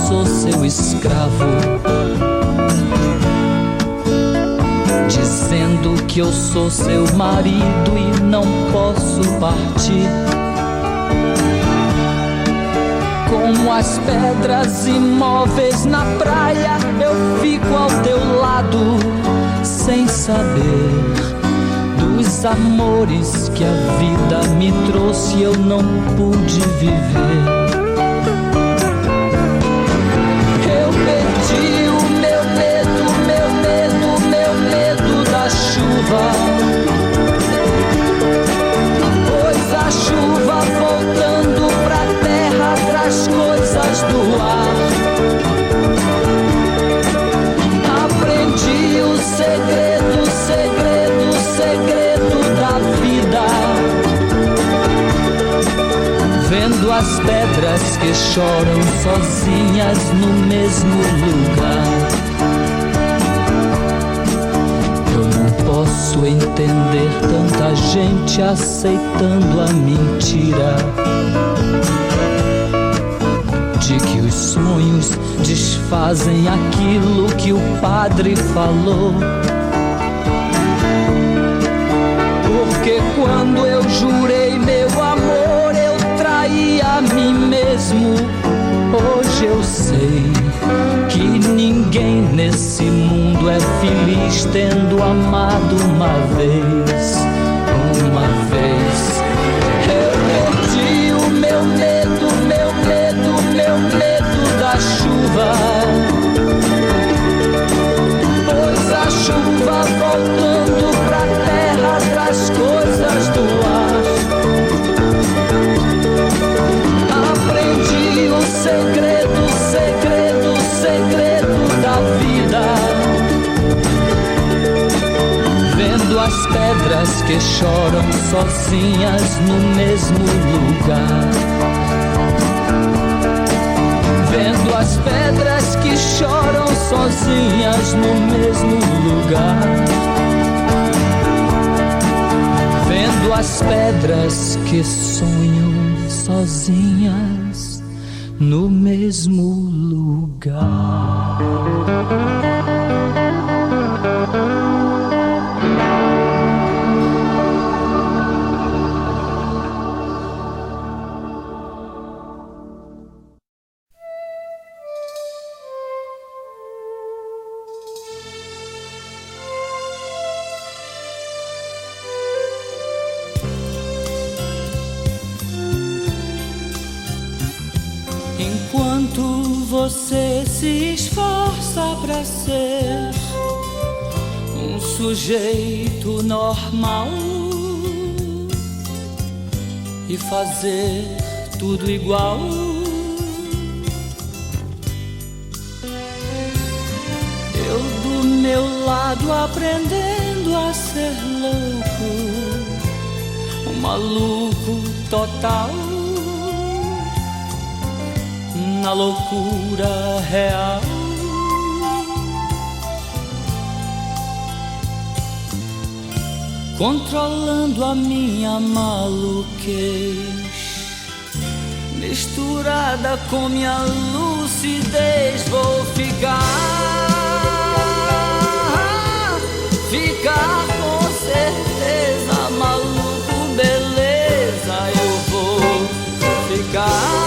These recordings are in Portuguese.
sou seu escravo, dizendo que eu sou seu marido e não posso partir. Como as pedras imóveis na praia, eu fico ao teu lado, sem saber dos amores que a vida me trouxe, eu não pude viver. Eu perdi o meu medo, meu medo, meu medo da chuva, pois a chuva voltando pra terra traz coisas do ar. Aprendi o segredo, segredo, segredo da vida, vendo as pedras que choram sozinhas no mesmo lugar. Eu não posso entender tanta gente aceitando a mentira de que os sonhos desfazem aquilo que o padre falou. Porque quando eu jurei meu amor, eu traí a mim mesmo. Hoje eu sei que ninguém nesse mundo é feliz tendo amado uma vez. Uma vez eu perdi o meu medo, meu medo, meu medo da chuva, pois a chuva voltando pra terra traz coisas do ar. Aprendi o segredo, segredo, segredo da vida, vendo as pedras que choram sozinhas no mesmo lugar. Vendo as pedras que choram sozinhas no mesmo lugar. Vendo as pedras que sonham sozinhas no mesmo lugar. Enquanto você se esforça pra ser um sujeito normal e fazer tudo igual, eu do meu lado aprendendo a ser louco, um maluco total, na loucura real. Controlando a minha maluquez, misturada com minha lucidez, vou ficar com certeza maluco, beleza, eu vou ficar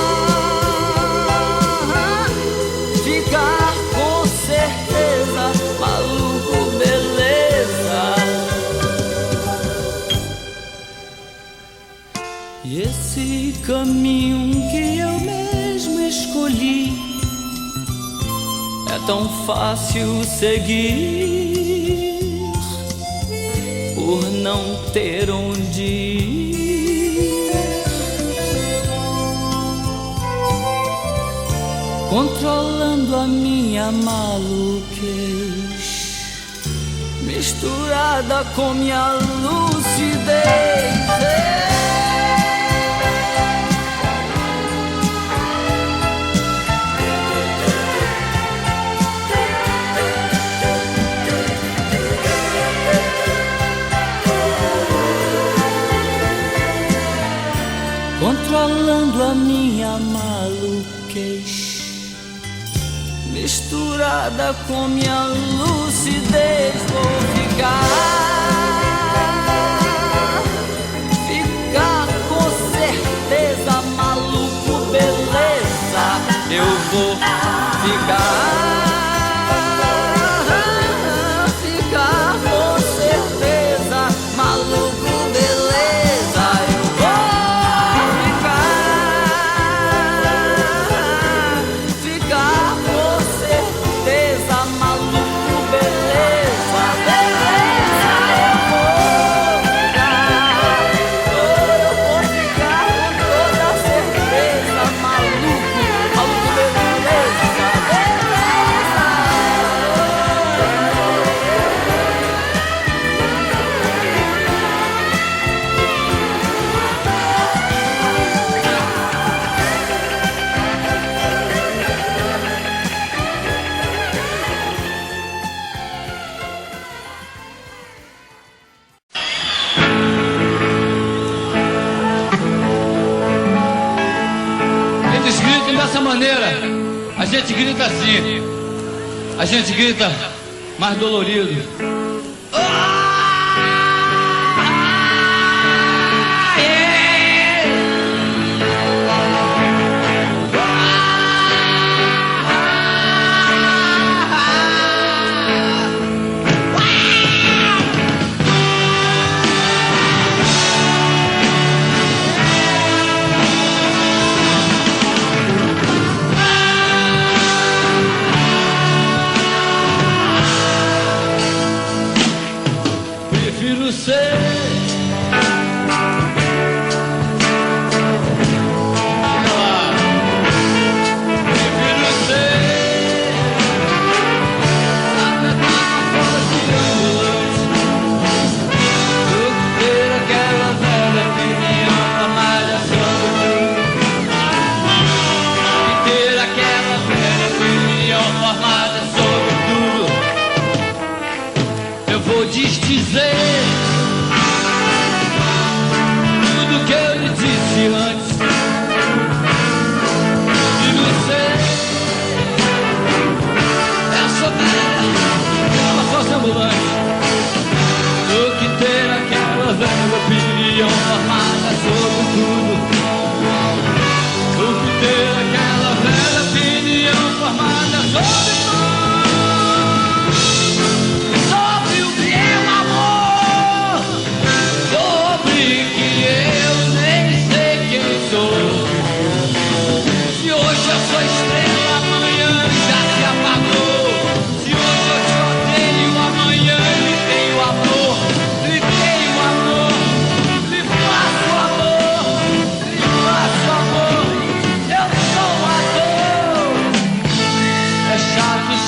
com certeza maluco, beleza. E esse caminho que eu mesmo escolhi é tão fácil seguir, por não ter onde ir. Controlando a minha maluquez, misturada com minha lucidez. Controlando a minha maluquez, misturada com minha lucidez, vou ficar com certeza, maluco, beleza, eu vou ficar com certeza, maluco, beleza, eu vou ficar com certeza, maluco, beleza, beleza, eu vou ficar com toda certeza, maluco, maluco, beleza, Eles gritam dessa maneira, a gente grita assim, a gente grita mais dolorido. Prefiro ser desdizer tudo que eu lhe disse antes de você. Essa velha, ela só se ambulante do que ter aquela velha opinião formada sobre tudo. Do que ter aquela velha opinião formada sobre tudo.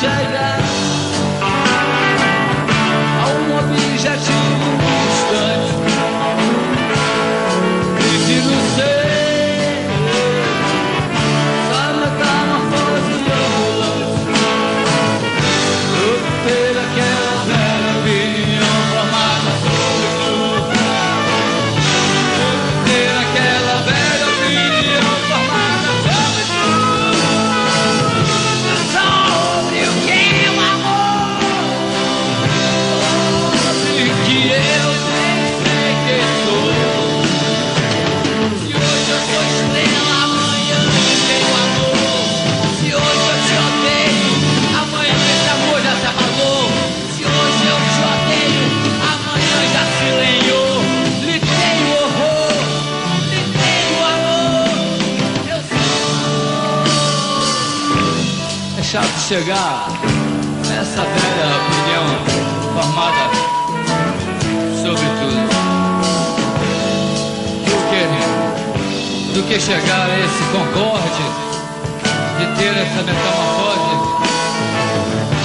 Chegar a um objetivo distante, prefiro ser só metamorfose ambulante do que ter aquela velha opinião formada sobre tudo, do que ter aquela velha opinião formada sobre tudo. É chato chegar nessa velha opinião formada sobre tudo, do que chegar a esse concorde de ter essa metamorfose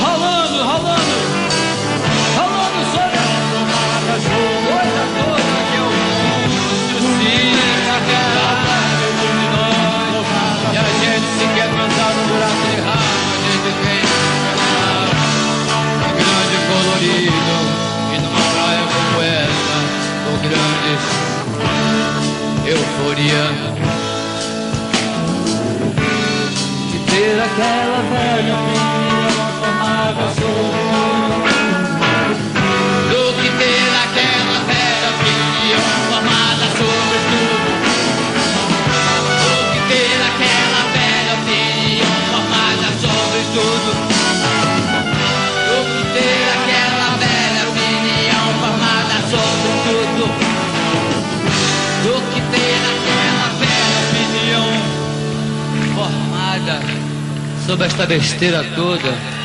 rolando sobre essa coisa toda que é o mundo se acaba de nós, e a gente se quer pensar no buraco de rabo, a gente vem grande colorido, e numa praia como essa, com grandes euforia, de ter aquela velha opinião sobre esta besteira toda.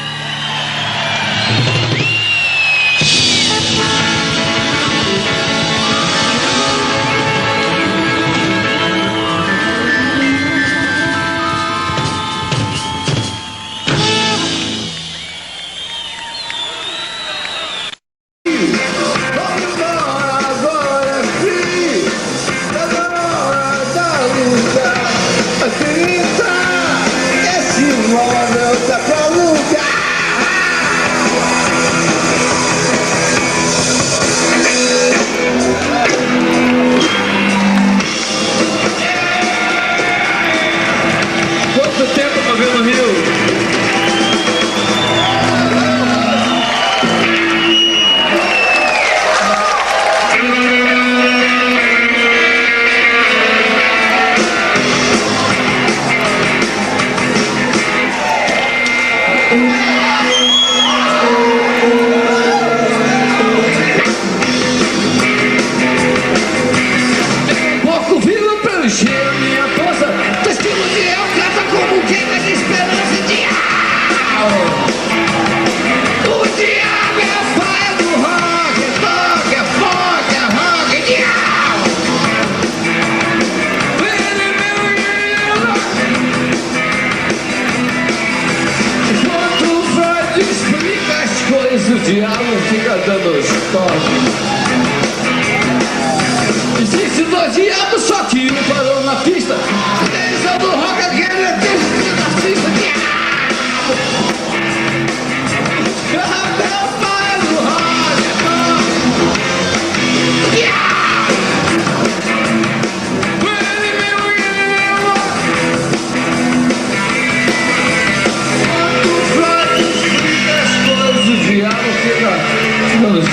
O diabo fica dando os toques. Existe dois diabos, só que um parou na pista. Eles são do rock, aquele é desse narcista. Diabo! Meu pai é do rock, diabo! O diabo fica nos...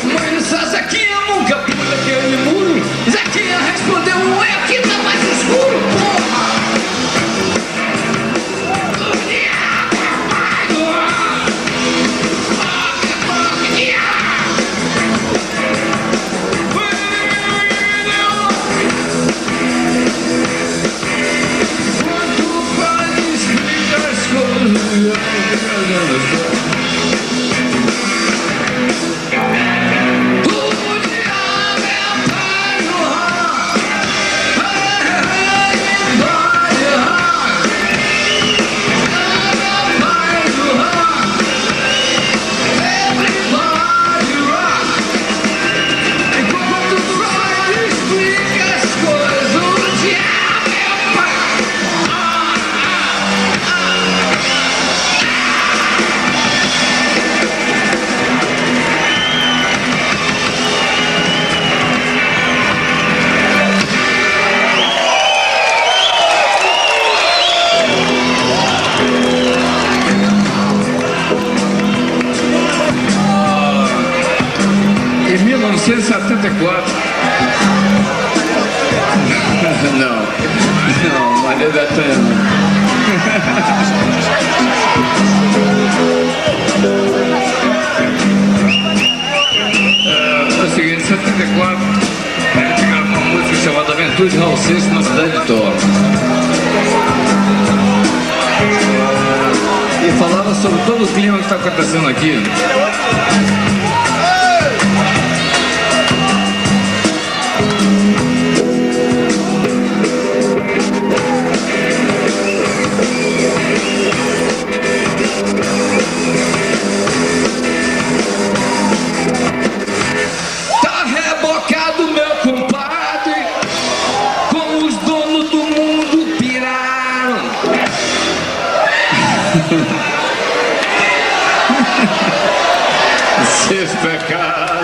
Mãe, Zequinha nunca pula aquele muro. Zequinha respondeu, é aqui tá mais escuro, porra. O diabo vai do rock, diabo. Quanto faz explica as coisas. Em 1974. Não, Maria Bethânia não. É o seguinte, em 74 a gente gravou uma música chamada Aventura de Raul Seixas na cidade de Tóquio. E falava sobre todo o clima que está acontecendo aqui. Tá rebocado, meu compadre, como os donos do mundo piraram. Seus pecados.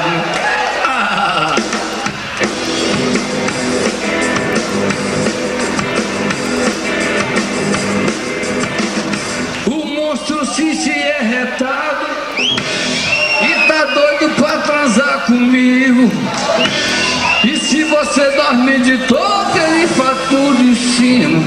comigo. E se você dormir de todo, ele faz tudo em cima.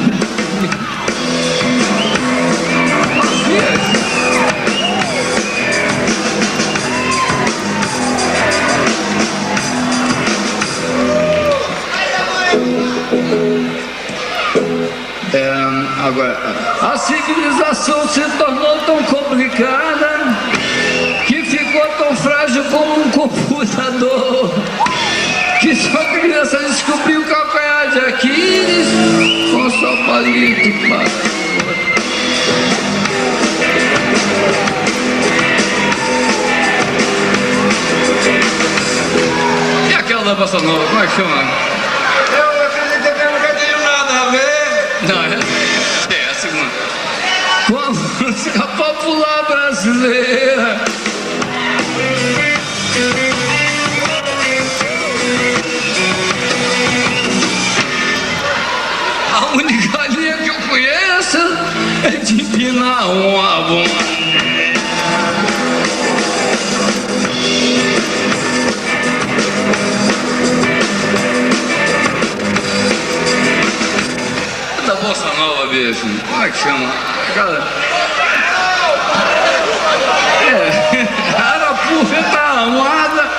Agora, a civilização se tornou tão complicada que ficou tão frágil como um computador, que só criança descobriu o calcanhar de Aquiles com só palito para. E aquela da Bossa Nova, como é que chama? Eu acredito que eu nunca tenho nada a ver. Não, é a segunda. Com a música popular brasileira. A única linha que eu conheço é de empinar uma bomba. Da Bossa Nova, bicho. Como é que chama? Cara. A Arapuca tá armada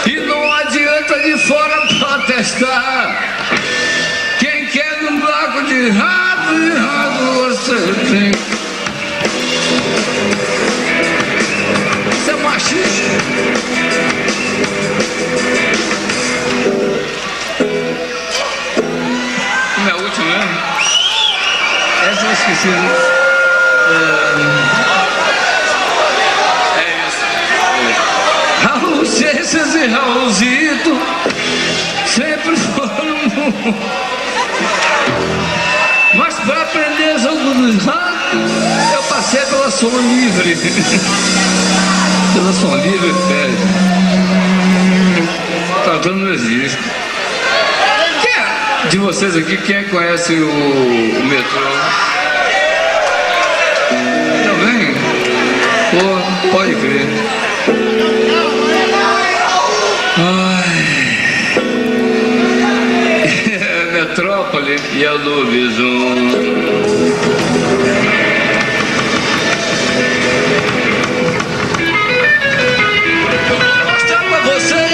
e não adianta de fora protestar. Quem quer num bloco de errado você tem. Isso é machista. Como é a última mesmo? Essa eu esqueci, né? É isso. Raul Seixas e Raulzito sempre foram. Mas para aprender jogo dos ratos, eu passei pela Som Livre. Pela Som Livre, cantando não existe. De vocês aqui, quem conhece o metrô? Também? Pô, pode crer. Metrópole e a lobisomem. Vou mostrar pra vocês.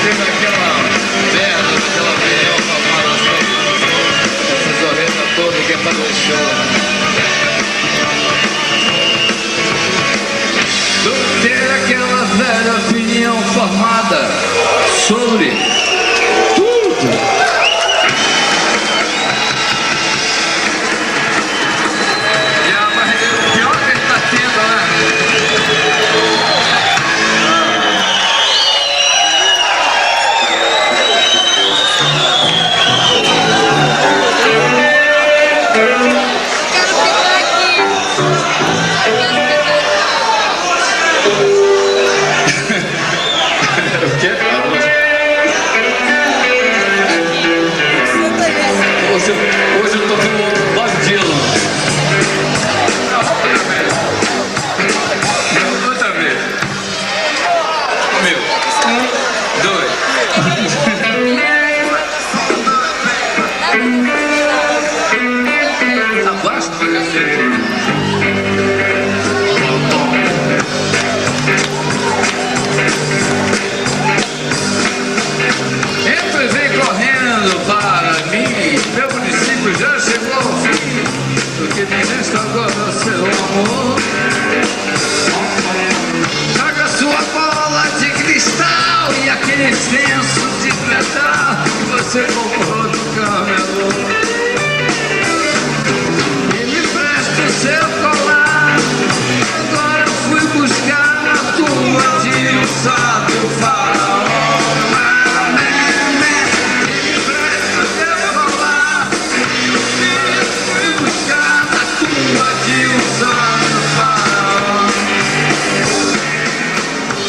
teve aquela merda, aquela opinião formada essa zorreta toda que é fazer show. Tu ter aquela velha opinião formada sobre tudo. Hoje eu tô com Bob Dylan. Outra vez. Comigo. 1, 2. Abaixa pra cacete. Entra e vem correndo para mim. Meu município já chegou ao fim. O que me resta agora é ser um amor. Traga sua bola de cristal e aquele senso de metal que você comprou no camelô. E me presta o seu colar. Agora eu fui buscar na tumba de um sábio faraó.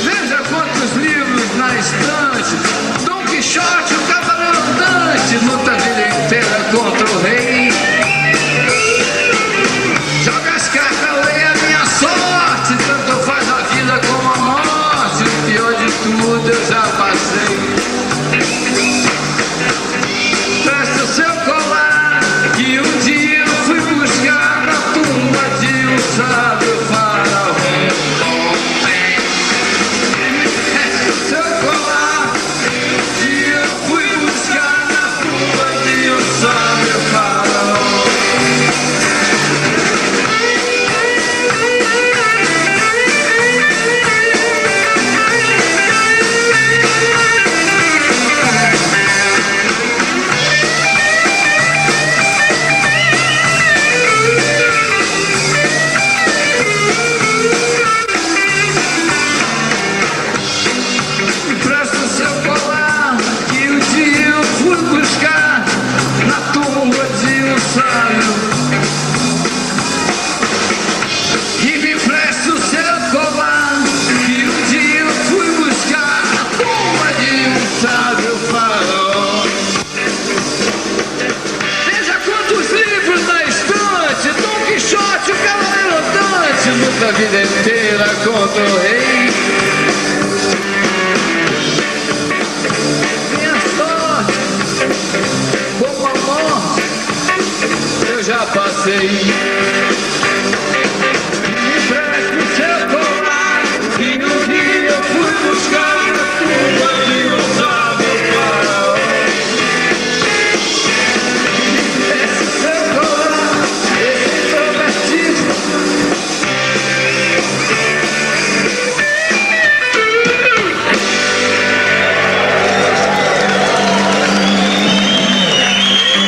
Veja quantos livros na estante. Dom Quixote, o cavaleiro andante, luta a vida inteira contra o rei. Joga as cartas, leia a minha sorte. Tanto faz a vida como a morte. O pior de tudo eu já passei. Presta o seu colar, que um dia eu fui buscar na tumba de um sábio faraó. Presta o seu colar, que eu fui buscar na tumba de um sábio faraó. Presta o seu colar, que um dia eu fui buscar na tumba de um sábio. E me presta o seu colar, que um dia eu fui buscar na tumba de um sábio faraó. Veja quantos livros na estante. Dom Quixote, o cavaleiro andante, luta a vida inteira contra o rei. Minha sorte, como a morte, eu já passei. Me presta o seu colar, que um dia eu fui buscar na tumba de um sábio faraó. Me presta o seu colar, esse introvertido.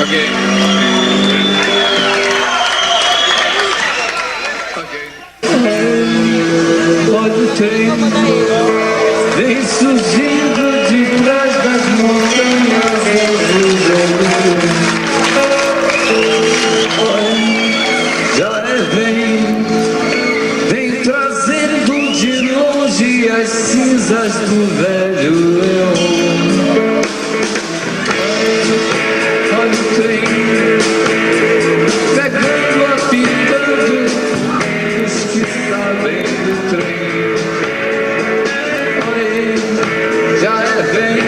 Okay. Olha o trem, vem surgindo de trás das montanhas já vem trazendo de longe as cinzas do velho leão. Olha o trem, pegando, apitando os que sabem do trem. Já vem,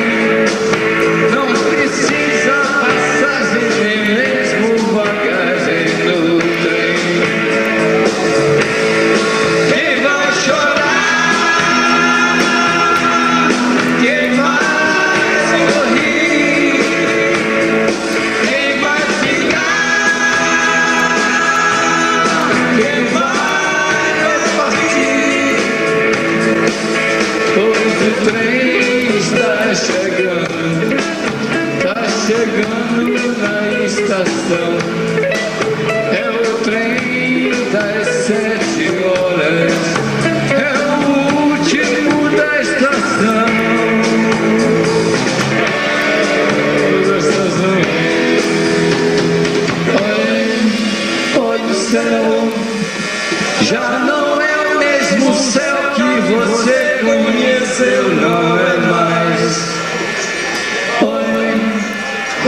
não precisa passagem, nem mesmo bagagem no trem. Quem vai chorar das 7 horas, é o último da estação. Olha o céu, já não é o mesmo céu que você conheceu, não é mais.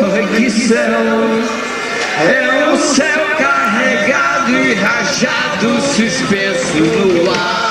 Olha que céu, é um céu carregado e rajado, suspenso no ar.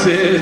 Você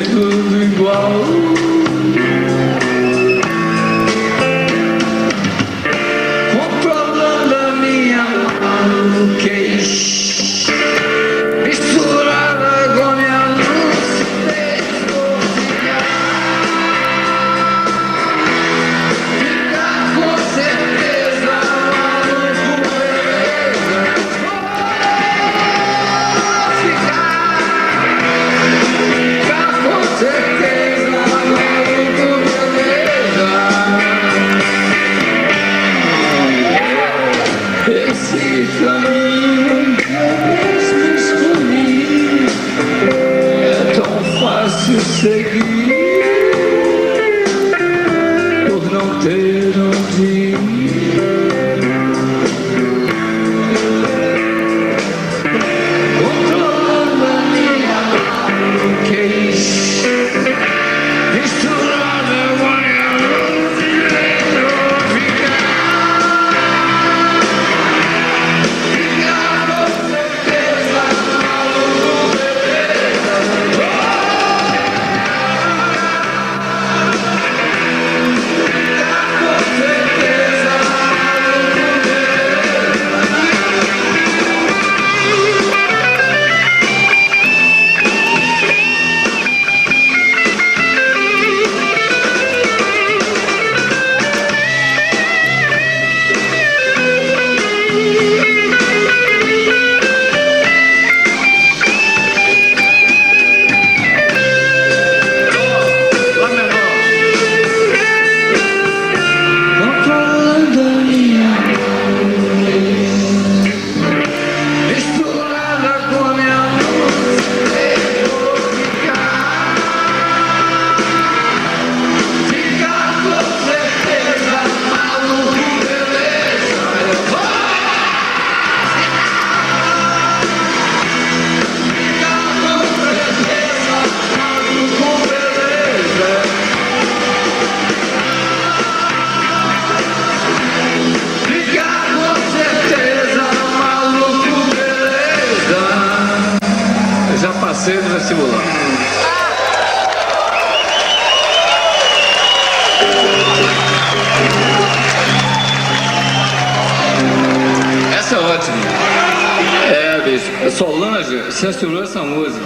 Solange censurou essa música.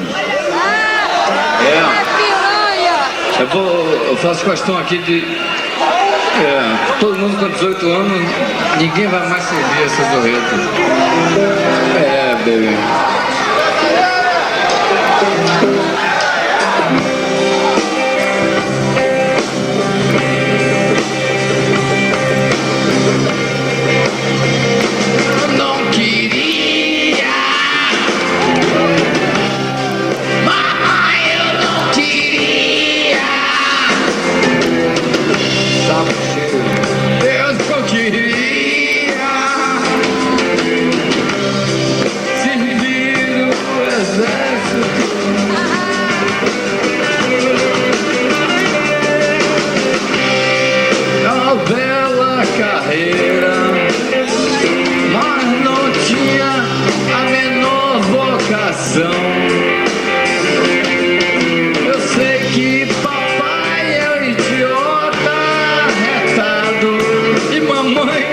Piranha! Eu faço questão aqui de... todo mundo com 18 anos, ninguém vai mais servir essa zorreta. Bebê. Eu sei que papai é um idiota retado e mamãe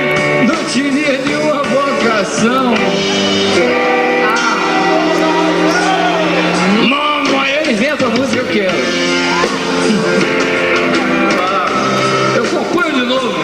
não tinha nenhuma vocação. Mamãe, eu invento a música que eu quero. Eu componho de novo.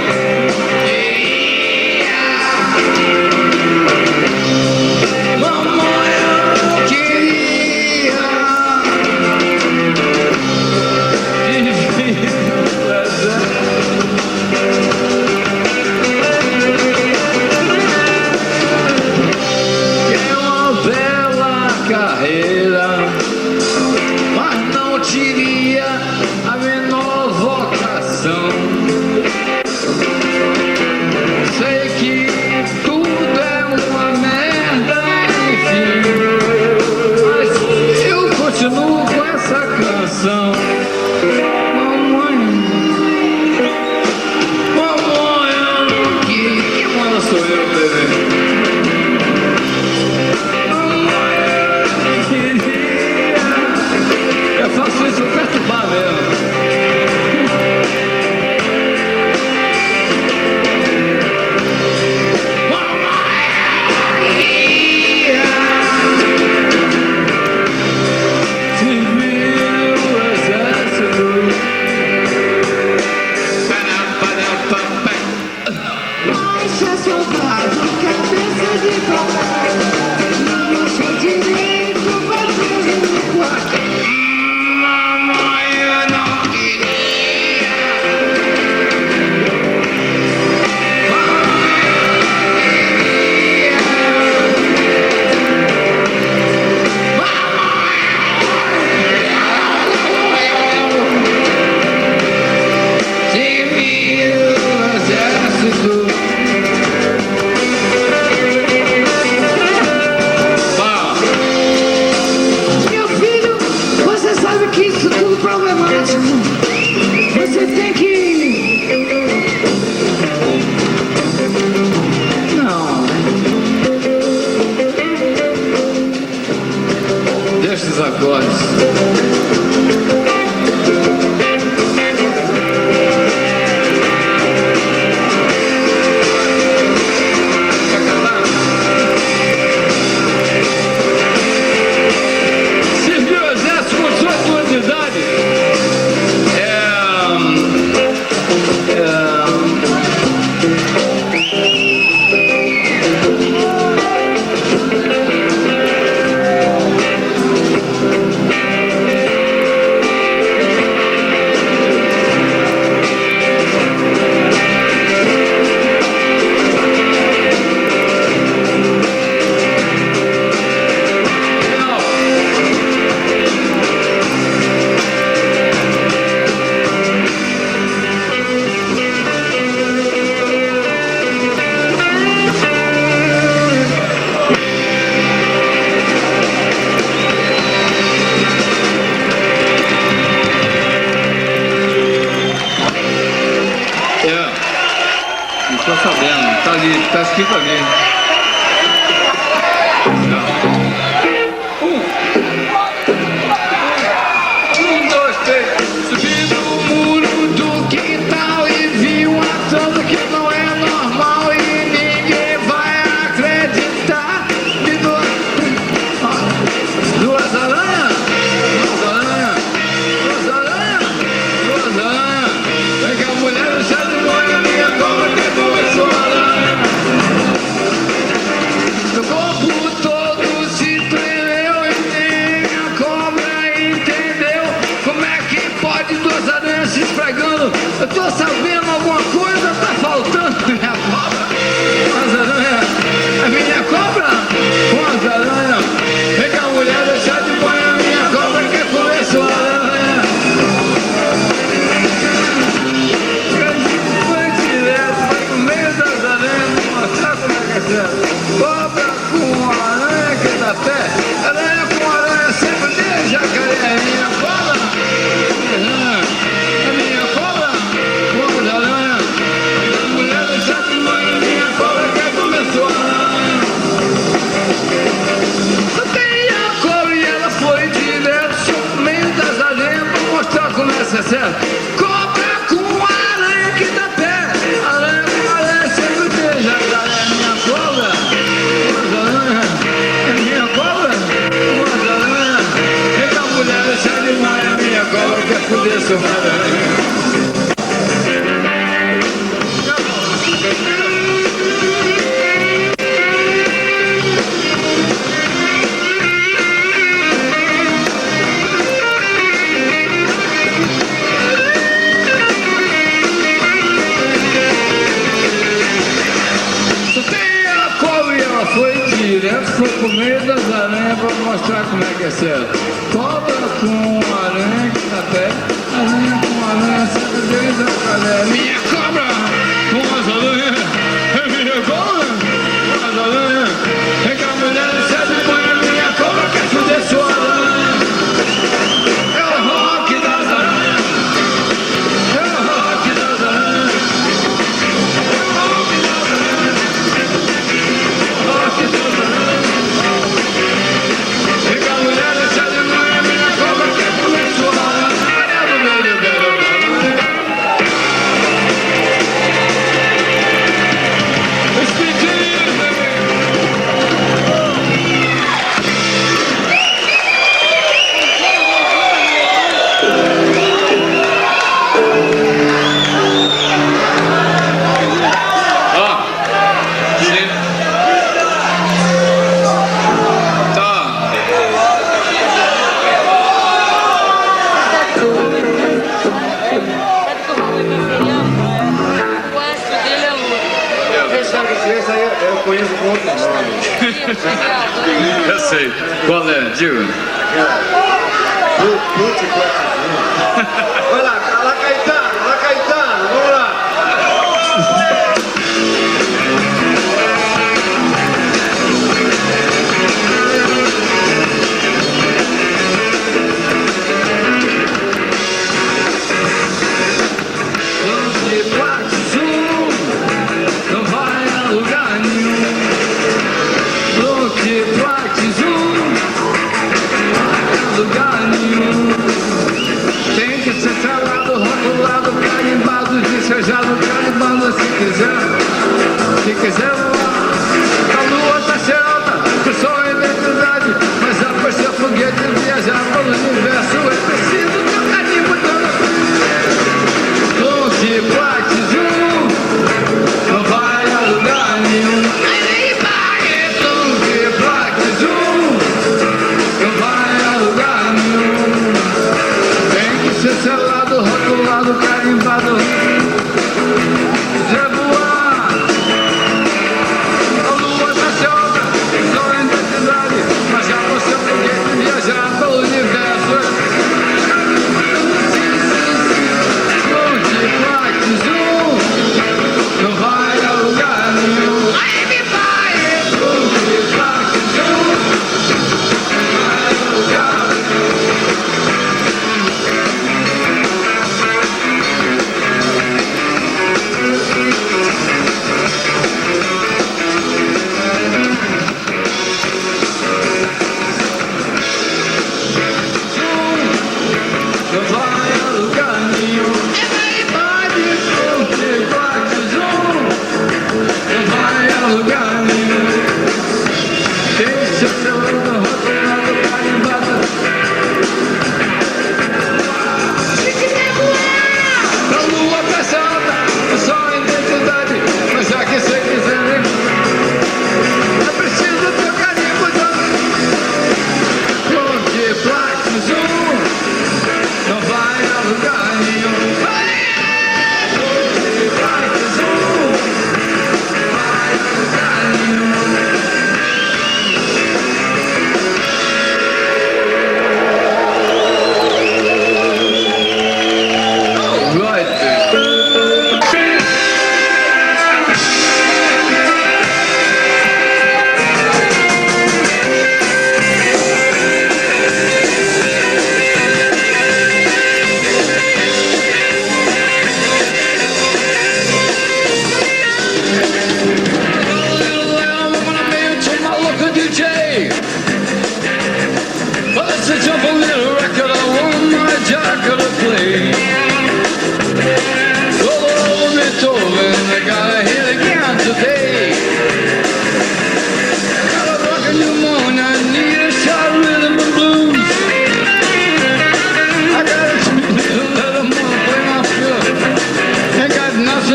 Tá escrito ali. Um, dois, três. Subi no muro do quintal e vi uma coisa que não é normal e ninguém vai acreditar. Me dou... se esfregando. Eu tô sabendo alguma coisa, tá faltando minha cobra. Umas aranhas, a minha cobra, umas aranhas. Vem cá, mulher, deixa de banho, a minha cobra quer comer sua aranha. Foi direto, vai no meio das aranhas, pra mostrar como é que é certo. Cobra com aranha que dá pé, aranha com aranha sempre tem jacaré, é minha cobra. É minha cobra, umas aranha. Mulher, deixa de banho, minha cobra quer comer sua aranha. Tem a cobra e ela foi direto no meio das aranhas pra mostrar como é que é certo. Cobra com aranha que dá pé, aranha com aranha sempre tem jacaré, é minha cobra. Umas aranha, é minha cobra, umas aranha. Vem cá, mulher, deixa de banho, a minha cobra quer foder sua aranha. Foi pro meio das aranhas pra mostrar como é que é certo. Cobra com aranha que dá pé, aranha com aranha sempre tem jacaré. Minha cobra com as aranhas, é minha cobra com as aranhas. Vem cá, mulher, deixa de banho, minha cobra quer foder sua aranha. É o rock das aranhas, é o rock das aranhas, é o rock das aranhas, rock das aranhas. Eu conheço com outro nome. Eu sei. Qual é? Diga. Vai lá, Caetano, vamos lá. Não vai a lugar nenhum. Bloque, plaque, zoom. Lugar nenhum. Tem que ser selado, rotulado, carimbado, desejado, carimbando se quiser. Se quiser voar, a lua tá cheia, que só é identidade. Mas já por ser foguete viajar pelo universo é preciso ter um carimbo Bloque, plaque, zoom. Não vai a lugar nenhum. Bloque, plaque, zoom. Não vai a lugar nenhum. Tem que ser selado, rotulado, carimbado. Já voar. A lua tá cheia, só em identidade. Mas já você foguete viajar pelo universo. Bloque, plaque,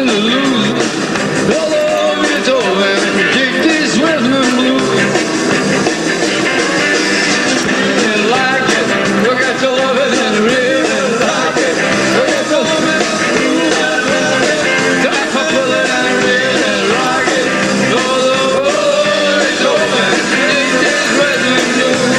nothing to lose. Although Beethoven predict this rhythm and blues. You like it, you got to love it and really like it. You got to love it, time for pulling and really like it. Although Beethoven predict this rhythm and blues.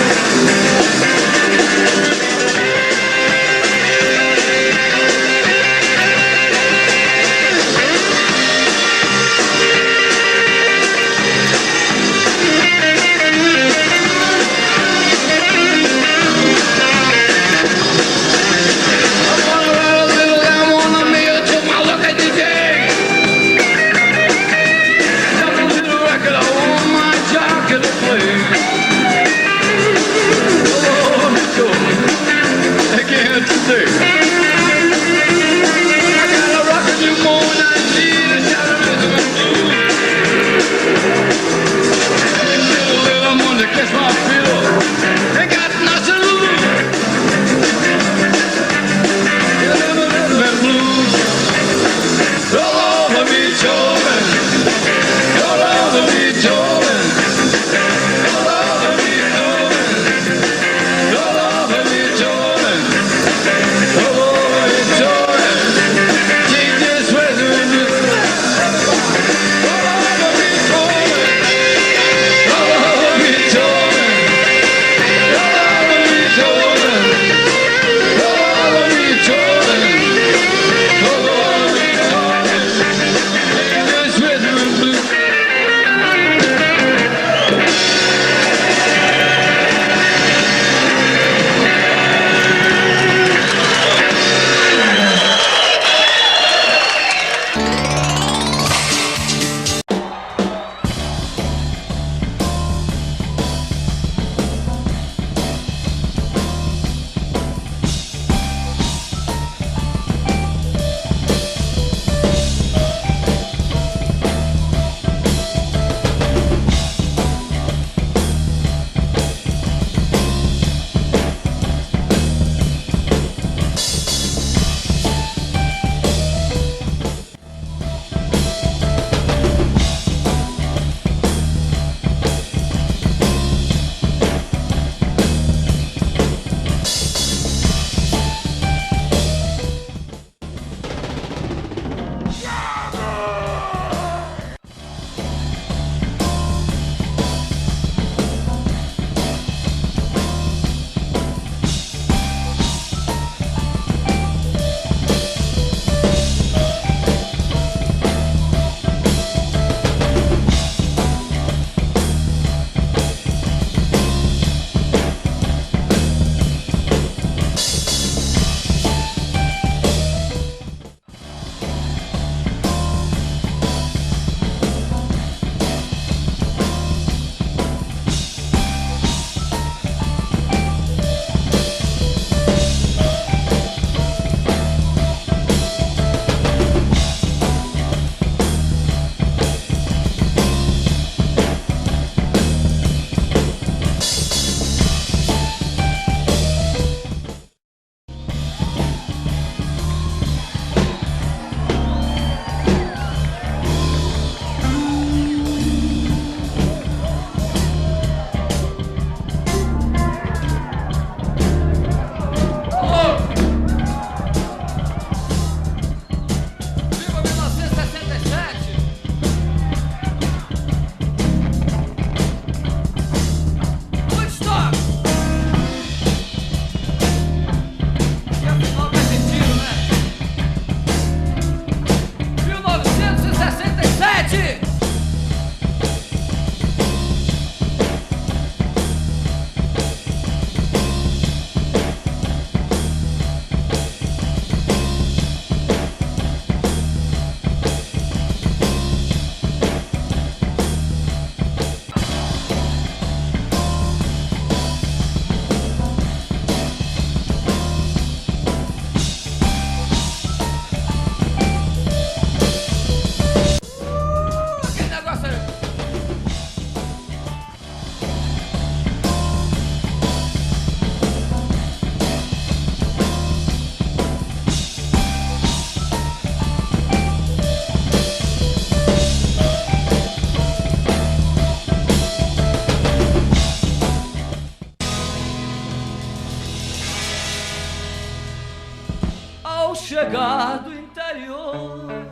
interior,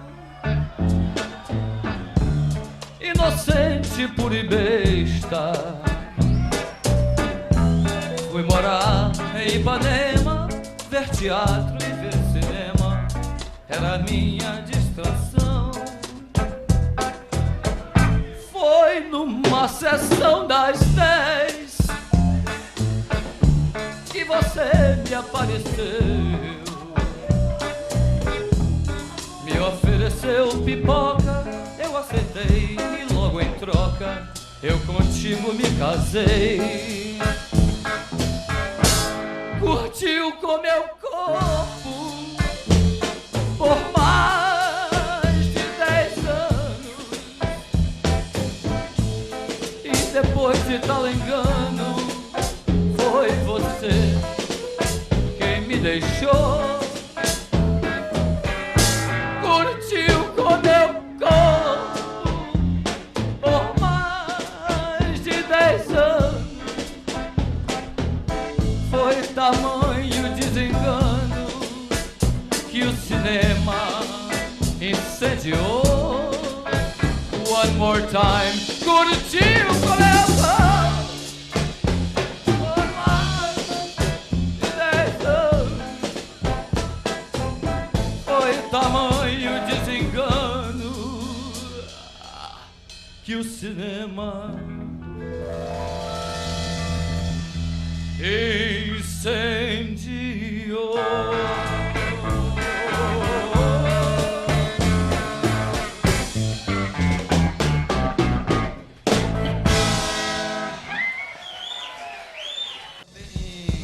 inocente, pura e besta. Fui morar em Ipanema, ver teatro e ver cinema, era a minha distração. Foi numa sessão das 10 que você me apareceu, me ofereceu pipoca, eu aceitei e logo em troca eu contigo me casei. Curtiu com meu corpo por mais de 10 anos, e depois de tal engano foi você quem me deixou. Curtiu com meu corpo por mais de 10 anos, foi tamanho desengano que o cinema incendiou. One more time. Curtiu com meu corpo por mais de 10 anos, foi tamanho desengano que o cinema incendiou.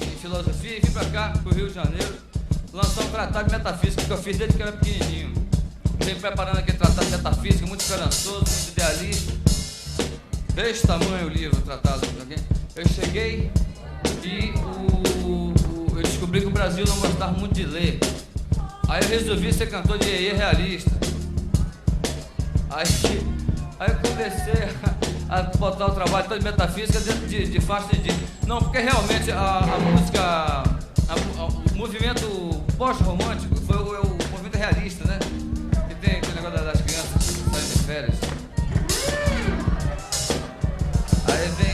Em filosofia e vim pra cá, pro Rio de Janeiro, lançar um tratado de metafísica que eu fiz desde que eu era pequenininho. Venho preparando aquele tratado de metafísica, muito esperançoso, muito idealista. Desse tamanho o livro, o tratado. Eu cheguei e eu descobri que o Brasil não gostava muito de ler. Aí eu resolvi ser cantor de iê realista. Aí eu comecei a botar o trabalho todo de metafísica dentro de faixa de... Não, porque realmente a música, o movimento pós-romântico foi o movimento realista, né? Que tem aquele negócio das crianças que saem de férias. Aí vem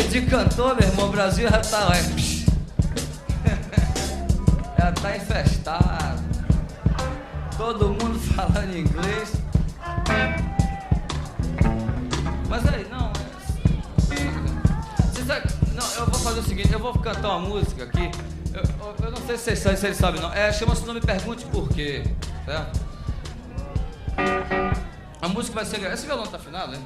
de cantor, meu irmão, o Brasil já tá... já tá infestado. Todo mundo falando inglês. Mas aí, não... Não, eu vou fazer o seguinte, eu vou cantar uma música aqui. Eu não sei se vocês sabem, não. Chama-se Não Me Pergunte Por Quê, certo? A música vai ser... Esse violão tá afinado, né?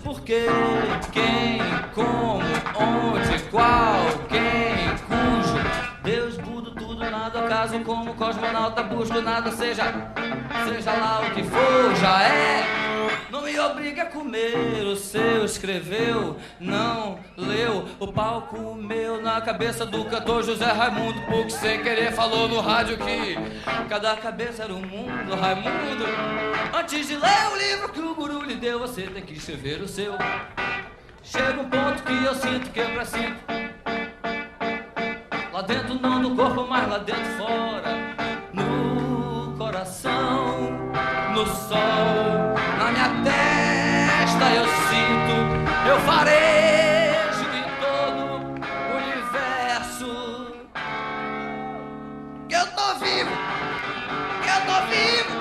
Porquê, quem, como, onde, qual, quem, cujo, Deus, Buda, tudo, nada, acaso, como cosmonauta, busco nada, seja lá o que for, já é. Não me obrigue a comer, o seu escreveu, não leu, o pau comeu na cabeça do cantor José Raimundo, porque sem querer falou no rádio que cada cabeça era um mundo, Raimundo. Antes de ler o livro que o guru lhe deu, você tem que escrever o seu. Chega um ponto que eu sinto que eu presinto, lá dentro não do corpo, mas lá dentro fora, no coração, no sol, na minha testa eu sinto, eu farejo em todo o universo, que eu tô vivo, que eu tô vivo,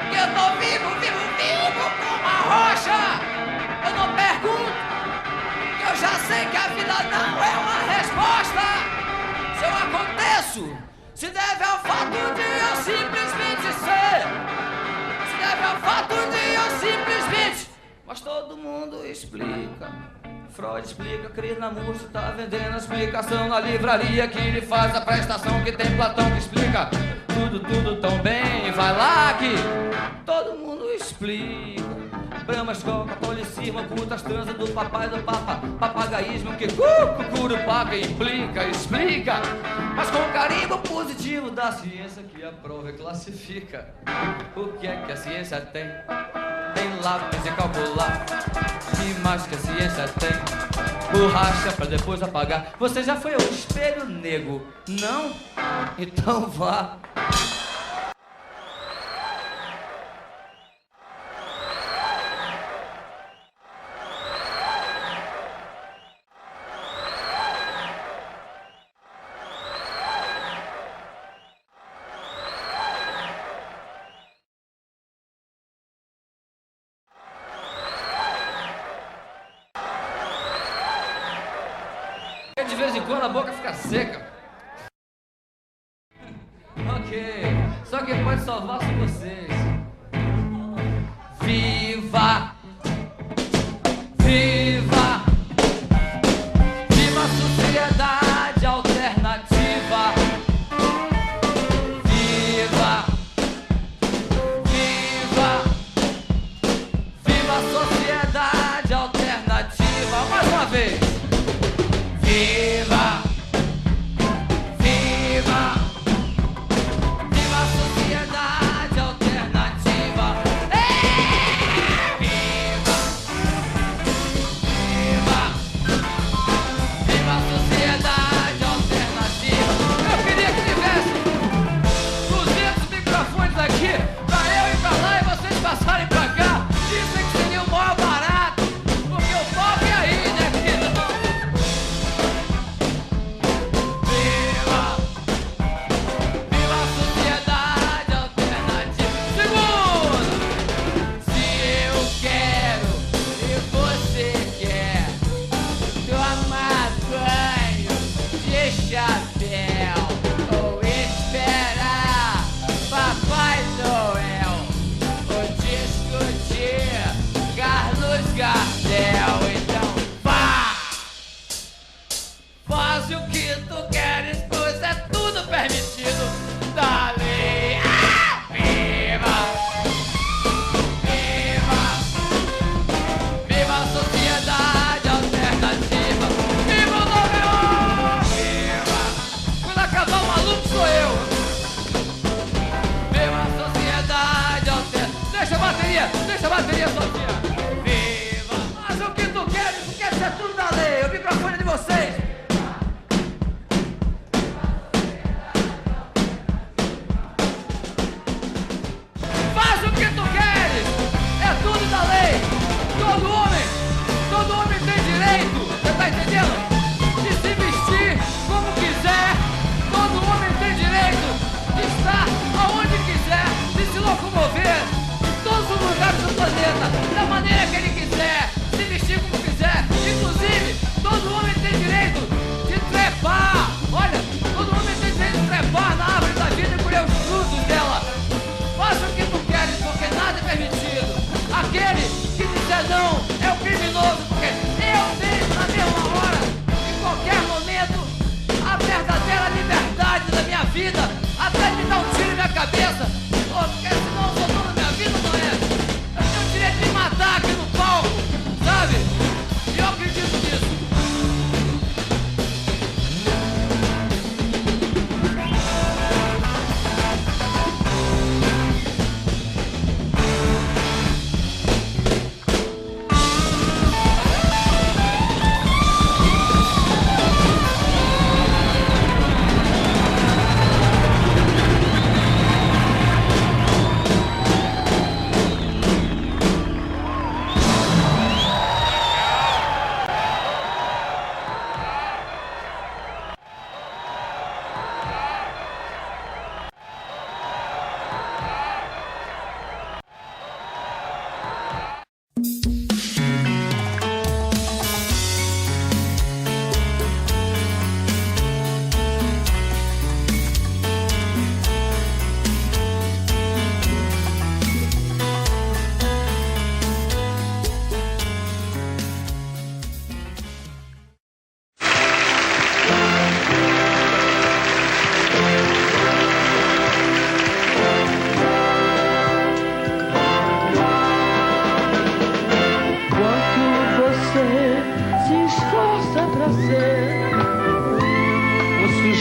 que eu tô vivo, vivo como uma rocha. Eu não pergunto, que eu já sei que a vida não é uma resposta. Se eu aconteço, se deve ao fato de eu simplesmente ser. Se deve ao fato de eu simplesmente. Mas todo mundo explica. Freud explica, Krishnamurti tá vendendo a explicação na livraria que ele faz a prestação, que tem Platão que explica tudo tão bem. Vai lá que todo mundo explica. Brahma, escola, catolicismo, ocultas transas do papai e do papa. Papagaísmo que curupaca implica, explica. Mas com carimbo positivo da ciência que aprova e classifica. O que é que a ciência tem? Tem lápis e calcular. Que mais que a ciência tem? Borracha pra depois apagar. Você já foi ao espelho, nego? Não? Então vá. De vez em quando a boca fica seca. Ok, só quem pode salvar são vocês. Viva! Viva! Viva a sociedade alternativa! Viva! Viva! Viva a sociedade alternativa! Mais uma vez! Viva! Viva! Viva a sociedade alternativa! Viva! Viva! Viva a sociedade alternativa! Eu queria que tivesse 200 microfones aqui pra eu ir pra lá e vocês passarem pra cá. Isso é que seria o maior barato, porque o pop é aí, né, querido? Então vá! Faz o que tu queres, pois é tudo permitido da lei. Viva! Viva! Viva a sociedade alternativa! Viva o nome! Viva! Quando acabar o maluco sou eu! Viva a sociedade alternativa! Deixa a bateria sozinha! É tudo da lei, o microfone é de vocês. Faz o que tu queres, é tudo da lei. Todo homem tem direito, você tá entendendo? De se vestir como quiser. Todo homem tem direito de estar aonde quiser, de se locomover em todos os lugares do planeta, da maneira que ele quiser, se vestir como quiser. Inclusive, todo homem tem direito de trepar. Olha, todo homem tem direito de trepar na árvore da vida e colher os frutos dela. Faça o que tu queres, porque nada é permitido. Aquele que disser não é o criminoso, porque eu tenho na mesma hora, em qualquer momento, a verdadeira liberdade da minha vida, até de dar um tiro na minha cabeça. Porque senão eu sou dono da minha vida, não é? Eu tenho o direito de me matar aqui no palco, sabe? Eu acredito nisso.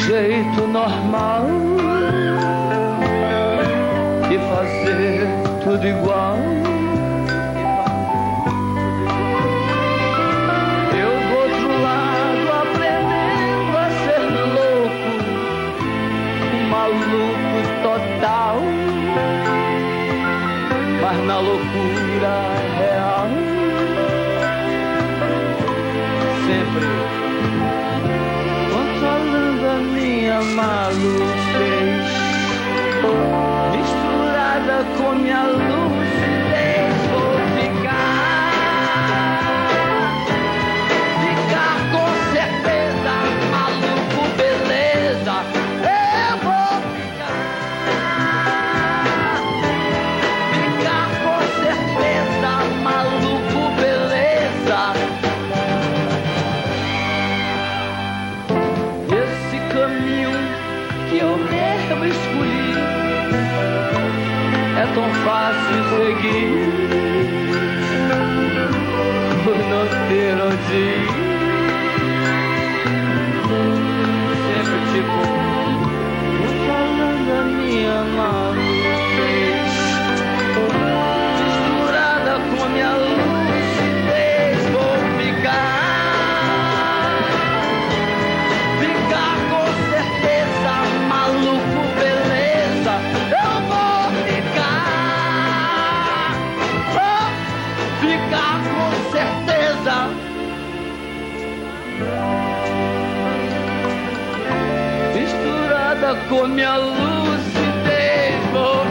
jeito normal e fazer tudo igual. Eu do outro lado aprendendo a ser louco, um maluco total, mas na loucura real sempre controlando a minha maluquez, misturada com minha lucidez. Vou ficar com certeza, maluco, beleza. Eu vou ficar com certeza, maluco, beleza. Esse caminho que eu mesmo escolhi é tão fácil seguir, por não ter onde ir. Sempre tipo controlando a minha maluquez, misturada com a minha lucidez. Vou ficar com certeza, maluco, beleza. Eu vou ficar com certeza, misturada com minha lucidez. Vou